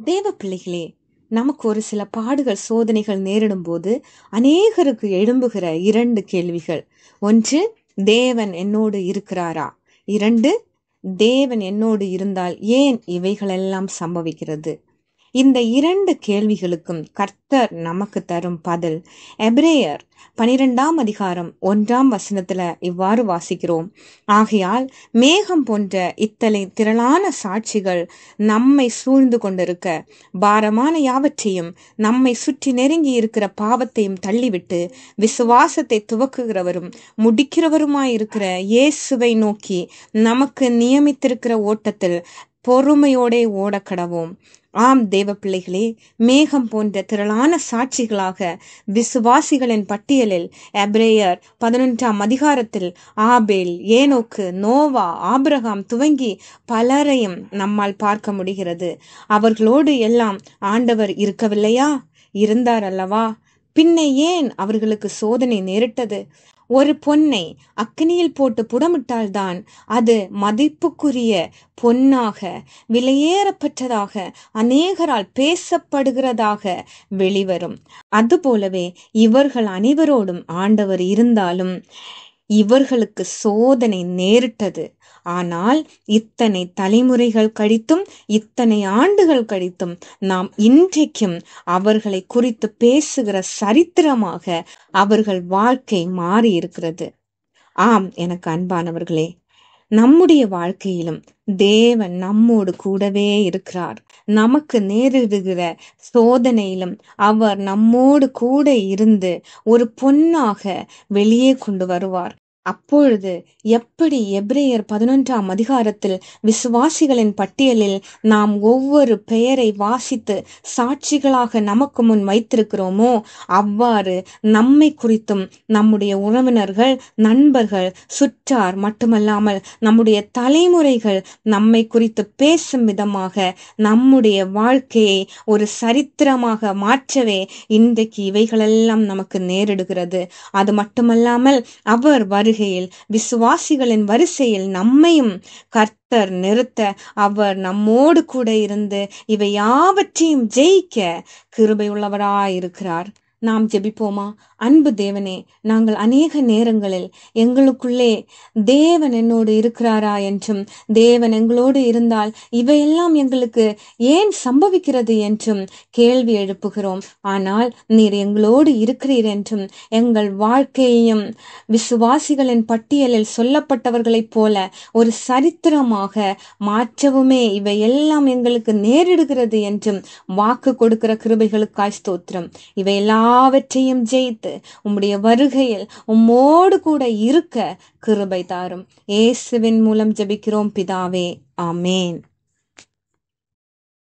தேவ பிள்ளைகளே, நமக்கு ஒரு சில பாடுகள் சோதனைகள் நேரிடும் போது அநேகருக்கு எழும்புகிற 2 கேள்விகள். 1, தேவன் என்னோடு இருக்கிறாரா? 2, தேவன் என்னோடு இருந்தால் ஏன் இவைகளெல்லாம் சம்பவிக்கிறது? இந்த 2 கேள்விகளுக்கும் கர்த்தர் நமக்கு தரும் பதில் எபிரேயர் 12ஆம் அதிகாரம் 1ஆம் வசனத்துல இவ்வாறு வாசிக்கிறோம். ஆகையால் மேகம் போன்ற இத்தனை திரளான சாட்சிகள் நம்மை சூழ்ந்து கொண்டிருக்க, பாரமான யாவற்றையும் நம்மை சுற்றி நெருங்கி இருக்கிற பாவத்தையும் தள்ளிவிட்டு விசுவாசத்தை துவக்குகிறவரும் முடிக்கிறவருமாயிருக்கிற இயேசுவை நோக்கி நமக்கு நியமித்திருக்கிற ஓட்டத்தில் பொறுமையோடே ஓடக்கடவோம். ஆம் தேவ பிள்ளைகளே, மேகம் போன்ற திரளான சாட்சிகளாக விசுவாசிகளின் பட்டியலில் எபிரேயர் 11ஆம் அதிகாரத்தில் ஆபேல், ஏனோக்கு, நோவா, ஆபிரகாம் துவங்கி பலரையும் நம்மால் பார்க்க முடிகிறது. அவர்களோடு எல்லாம் ஆண்டவர் இருக்கவில்லையா? இருந்தார் அல்லவா? பின்ன ஏன் அவர்களுக்கு சோதனை நேரிட்டது? ஒரு பொன்னை அக்கினியில் போட்டு புடமிட்டால்தான் அது மதிப்புக்குரிய பொன்னாக, விலையேறப்பட்டதாக, அநேகரால் பேசப்படுகிறதாக வெளிவரும். அதுபோலவே இவர்கள் அனைவரோடும் ஆண்டவர் இருந்தாலும் இவர்களுக்கு சோதனை நேரிட்டது. ஆனால் இத்தனை தலைமுறைகள் கழித்தும், இத்தனை ஆண்டுகள் கழித்தும் நாம் இன்றைக்கும் அவர்களை குறித்து பேசுகிற சரித்திரமாக அவர்கள் வாழ்க்கை மாறி இருக்கிறது. ஆம், எனக்கு அன்பானவர்களே, நம்முடைய வாழ்க்கையிலும் தேவன் நம்மோடு கூடவே இருக்கிறார். நமக்கு நேரிடுகிற சோதனையிலும் அவர் நம்மோடு கூட இருந்து ஒரு பொன்னாக வெளியே கொண்டு வருவார். அப்பொழுது எப்படி எபிரேயர் 11ஆம் அதிகாரத்தில் விசுவாசிகளின் பட்டியலில் நாம் ஒவ்வொரு பெயரை வாசித்து சாட்சிகளாக நமக்கு முன் வைத்திருக்கிறோமோ, அவ்வாறு நம்மை குறித்தும் நம்முடைய உறவினர்கள், நண்பர்கள், சுற்றார் மட்டுமல்லாமல் நம்முடைய தலைமுறைகள் நம்மை குறித்து பேசும் விதமாக நம்முடைய வாழ்க்கையை ஒரு சரித்திரமாக மாற்றவே இன்றைக்கு இவைகளெல்லாம் நமக்கு நேரிடுகிறது. அது மட்டுமல்லாமல் அவர் வருகையில் விசுவாசிகளின் வரிசையில் நம்மையும் கர்த்தர் நிறுத்த, அவர் நம்மோடு கூட இருந்து இவை யாவற்றையும் ஜெயிக்க கிருபையுள்ளவராயிருக்கிறார். நாம் ஜெபிப்போமா? அன்பு தேவனே, நாங்கள் அநேக நேரங்களில் எங்களுக்குள்ளே தேவன் என்னோடு இருக்கிறாரா என்றும், தேவன் எங்களோடு இருந்தால் இவையெல்லாம் எங்களுக்கு ஏன் சம்பவிக்கிறது என்றும் கேள்வி எழுப்புகிறோம். ஆனால் நீர் எங்களோடு இருக்கிறீர் என்றும், எங்கள் வாழ்க்கையையும் விசுவாசிகளின் பட்டியலில் சொல்லப்பட்டவர்களைப் போல ஒரு சரித்திரமாக மாற்றவுமே இவையெல்லாம் எங்களுக்கு நேரிடுகிறது என்றும் வாக்கு கொடுக்கிற கிருபைகளுக்காய் ஸ்தோத்திரம். இவை எல்லாவற்றையும் ஜெயித்து உம்முடைய வருகையில் உம்மோடு கூட இருக்க கிருபை தாரும். இயேசுவின் மூலம் ஜெபிக்கிறோம் பிதாவே, ஆமேன்.